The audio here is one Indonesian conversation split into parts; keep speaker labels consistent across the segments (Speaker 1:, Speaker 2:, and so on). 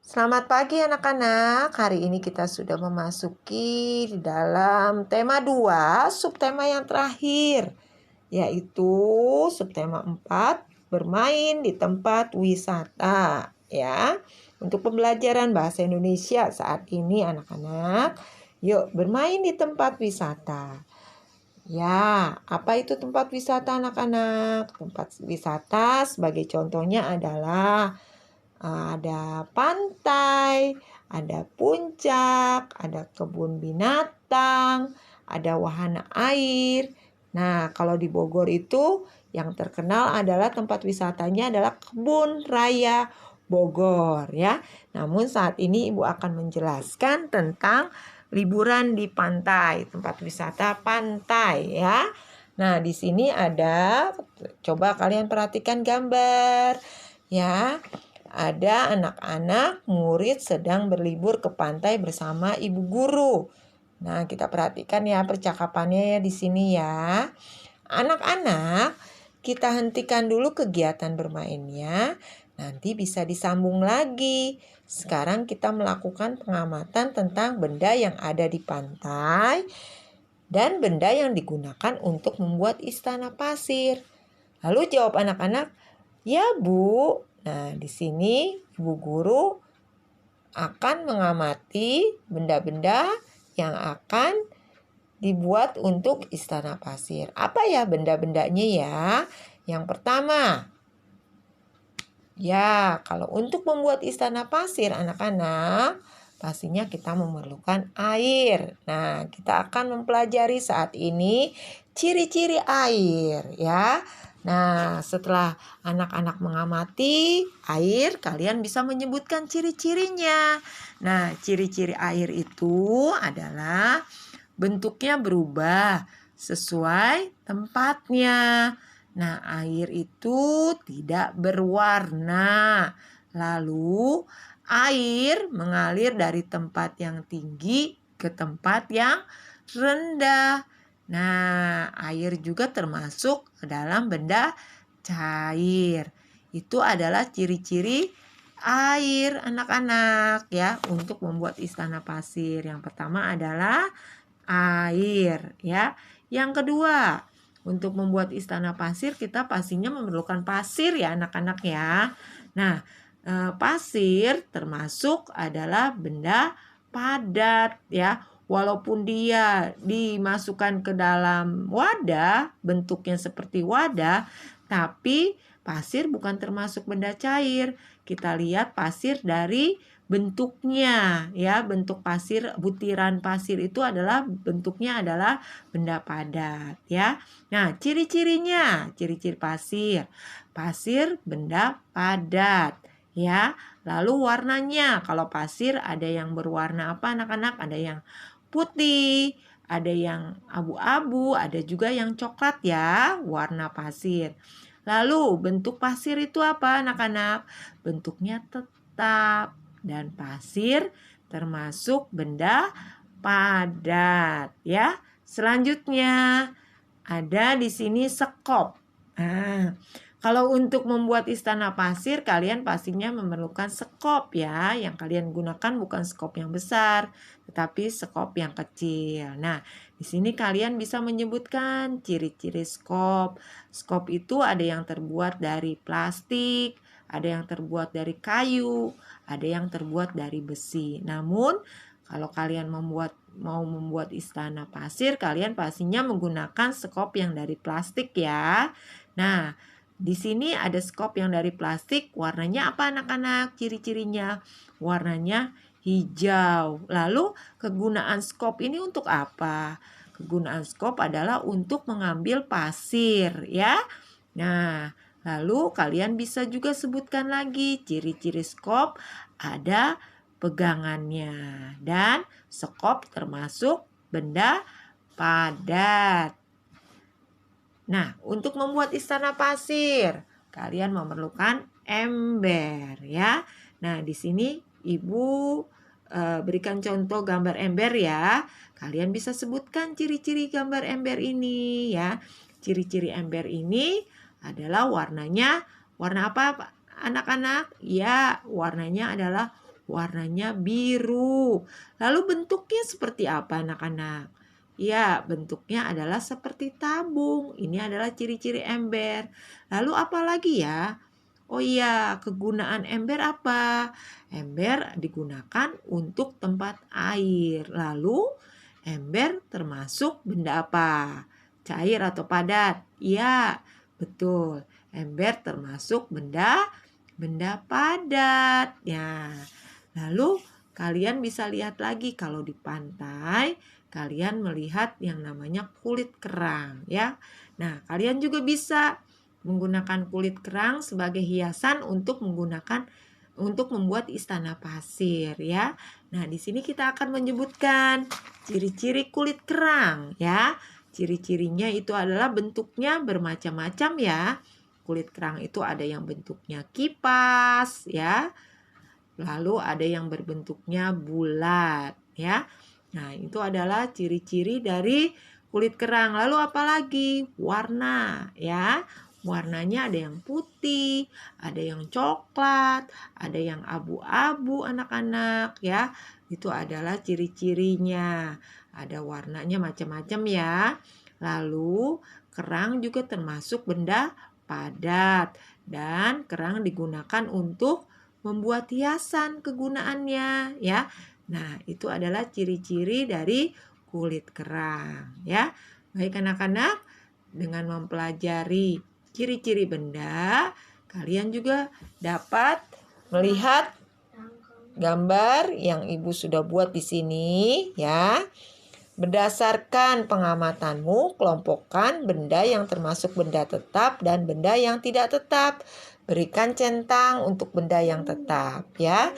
Speaker 1: Selamat pagi anak-anak. Hari ini kita sudah memasuki di dalam tema 2, subtema yang terakhir, yaitu subtema 4, bermain di tempat wisata, ya. Untuk pembelajaran bahasa Indonesia saat ini anak-anak, yuk bermain di tempat wisata. Ya, apa itu tempat wisata anak-anak? Tempat wisata sebagai contohnya adalah ada pantai, ada puncak, ada kebun binatang, ada wahana air. Nah, kalau di Bogor itu yang terkenal adalah tempat wisatanya adalah Kebun Raya Bogor, ya. Namun saat ini Ibu akan menjelaskan tentang liburan di pantai, tempat wisata pantai, ya. Nah, di sini ada, coba kalian perhatikan gambar, ya. Ada anak-anak murid sedang berlibur ke pantai bersama ibu guru. Nah, kita perhatikan ya percakapannya ya di sini ya. Anak-anak, kita hentikan dulu kegiatan bermainnya. Nanti bisa disambung lagi. Sekarang kita melakukan pengamatan tentang benda yang ada di pantai dan benda yang digunakan untuk membuat istana pasir. Lalu jawab anak-anak, "Ya, Bu." Nah, di sini ibu guru akan mengamati benda-benda yang akan dibuat untuk istana pasir. Apa ya benda-bendanya ya? Yang pertama, ya, kalau untuk membuat istana pasir anak-anak, pastinya kita memerlukan air. Nah, kita akan mempelajari saat ini ciri-ciri air ya. Nah, setelah anak-anak mengamati air, kalian bisa menyebutkan ciri-cirinya. Nah, ciri-ciri air itu adalah bentuknya berubah sesuai tempatnya. Nah, air itu tidak berwarna. Lalu, air mengalir dari tempat yang tinggi ke tempat yang rendah. Nah, air juga termasuk ke dalam benda cair. Itu adalah ciri-ciri air anak-anak ya untuk membuat istana pasir. Yang pertama adalah air ya. Yang kedua, untuk membuat istana pasir kita pastinya memerlukan pasir ya anak-anak ya. Nah, pasir termasuk adalah benda padat ya. Walaupun dia dimasukkan ke dalam wadah, bentuknya seperti wadah, tapi pasir bukan termasuk benda cair. Kita lihat pasir dari bentuknya ya, bentuk pasir, butiran pasir itu adalah bentuknya adalah benda padat ya. Nah, ciri-cirinya, ciri-ciri pasir. Pasir benda padat ya. Lalu warnanya, kalau pasir ada yang berwarna apa anak-anak? Ada yang putih, ada yang abu-abu, ada juga yang coklat ya, warna pasir. Lalu bentuk pasir itu apa anak-anak? Bentuknya tetap dan pasir termasuk benda padat ya. Selanjutnya ada di sini sekop. Nah, kalau untuk membuat istana pasir, kalian pastinya memerlukan sekop ya. Yang kalian gunakan bukan sekop yang besar, tetapi sekop yang kecil. Nah, di sini kalian bisa menyebutkan ciri-ciri sekop. Sekop itu ada yang terbuat dari plastik, ada yang terbuat dari kayu, ada yang terbuat dari besi. Namun, kalau kalian mau membuat istana pasir, kalian pastinya menggunakan sekop yang dari plastik ya. Nah, di sini ada skop yang dari plastik, warnanya apa anak-anak? Ciri-cirinya warnanya hijau. Lalu kegunaan skop ini untuk apa? Kegunaan skop adalah untuk mengambil pasir ya. Nah, lalu kalian bisa juga sebutkan lagi ciri-ciri skop, ada pegangannya dan skop termasuk benda padat. Nah, untuk membuat istana pasir, kalian memerlukan ember ya. Nah, di sini Ibu berikan contoh gambar ember ya. Kalian bisa sebutkan ciri-ciri gambar ember ini ya. Ciri-ciri ember ini adalah warnanya warna apa anak-anak? Ya, warnanya adalah warnanya biru. Lalu bentuknya seperti apa anak-anak? Ya, bentuknya adalah seperti tabung. Ini adalah ciri-ciri ember. Lalu apa lagi ya? Oh iya, kegunaan ember apa? Ember digunakan untuk tempat air. Lalu ember termasuk benda apa? Cair atau padat? Iya, betul. Ember termasuk benda padat. Ya. Lalu kalian bisa lihat lagi kalau di pantai kalian melihat yang namanya kulit kerang ya. Nah, kalian juga bisa menggunakan kulit kerang sebagai hiasan untuk membuat istana pasir ya. Nah, di sini kita akan menyebutkan ciri-ciri kulit kerang ya. Ciri-cirinya itu adalah bentuknya bermacam-macam ya. Kulit kerang itu ada yang bentuknya kipas ya. Lalu ada yang berbentuknya bulat ya. Nah, itu adalah ciri-ciri dari kulit kerang. Lalu apalagi? Warna ya. Warnanya ada yang putih, ada yang coklat, ada yang abu-abu anak-anak ya. Itu adalah ciri-cirinya. Ada warnanya macam-macam ya. Lalu kerang juga termasuk benda padat dan kerang digunakan untuk membuat hiasan kegunaannya ya. Nah, itu adalah ciri-ciri dari kulit kerang ya. Baik anak-anak, dengan mempelajari ciri-ciri benda, kalian juga dapat melihat gambar yang Ibu sudah buat di sini ya. Berdasarkan pengamatanmu, kelompokkan benda yang termasuk benda tetap dan benda yang tidak tetap. Berikan centang untuk benda yang tetap ya.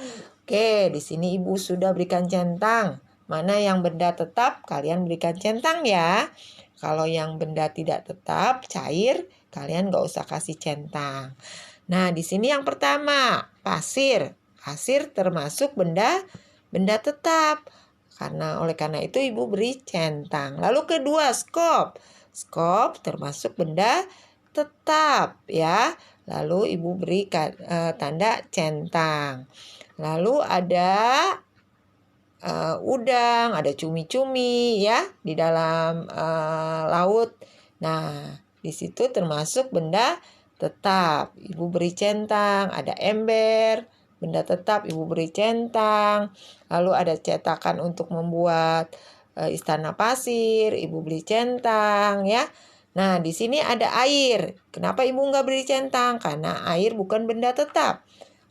Speaker 1: Oke, di sini Ibu sudah berikan centang. Mana yang benda tetap, kalian berikan centang ya. Kalau yang benda tidak tetap, cair, kalian gak usah kasih centang. Nah, di sini yang pertama, pasir. Pasir termasuk benda tetap. Oleh karena itu Ibu beri centang. Lalu kedua, skop. Skop termasuk benda tetap ya. Lalu Ibu beri tanda centang. Lalu ada udang, ada cumi-cumi ya di dalam laut. Nah, di situ termasuk benda tetap. Ibu beri centang. Ada ember, benda tetap, Ibu beri centang. Lalu ada cetakan untuk membuat istana pasir, Ibu beri centang ya. Nah, di sini ada air. Kenapa Ibu nggak beri centang? Karena air bukan benda tetap.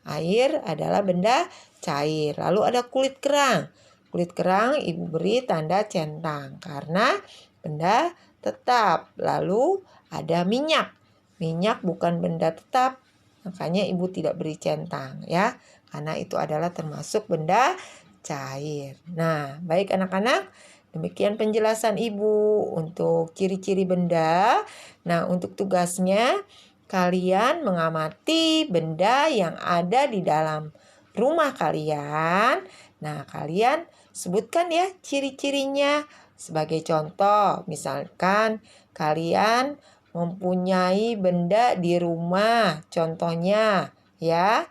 Speaker 1: Air adalah benda cair. Lalu ada kulit kerang. Kulit kerang Ibu beri tanda centang karena benda tetap. Lalu ada minyak. Minyak bukan benda tetap. Makanya Ibu tidak beri centang ya. Karena itu adalah termasuk benda cair. Nah, baik anak-anak. Demikian penjelasan Ibu untuk ciri-ciri benda. Nah, untuk tugasnya kalian mengamati benda yang ada di dalam rumah kalian. Nah, kalian sebutkan ya ciri-cirinya. Sebagai contoh, misalkan kalian mempunyai benda di rumah. Contohnya ya,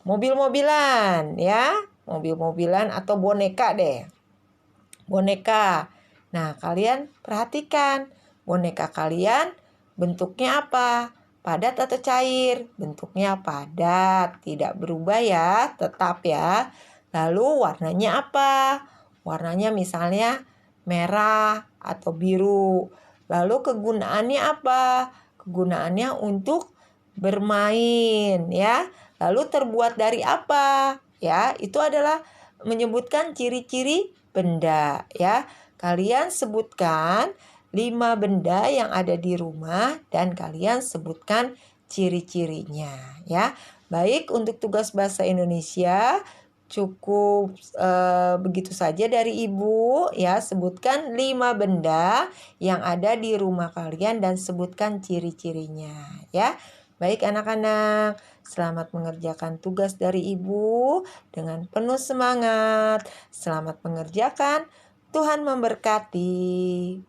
Speaker 1: mobil-mobilan ya. Mobil-mobilan atau boneka deh. Boneka. Nah, kalian perhatikan boneka kalian bentuknya apa? Padat atau cair? Bentuknya padat, tidak berubah ya, tetap ya. Lalu warnanya apa? Warnanya misalnya merah atau biru. Lalu kegunaannya apa? Kegunaannya untuk bermain ya. Lalu terbuat dari apa? Ya, itu adalah menyebutkan ciri-ciri benda ya. Kalian sebutkan 5 benda yang ada di rumah dan kalian sebutkan ciri-cirinya ya. Baik, untuk tugas bahasa Indonesia cukup begitu saja dari Ibu ya. Sebutkan 5 benda yang ada di rumah kalian dan sebutkan ciri-cirinya ya. Baik anak-anak, selamat mengerjakan tugas dari Ibu dengan penuh semangat. Selamat mengerjakan. Tuhan memberkati.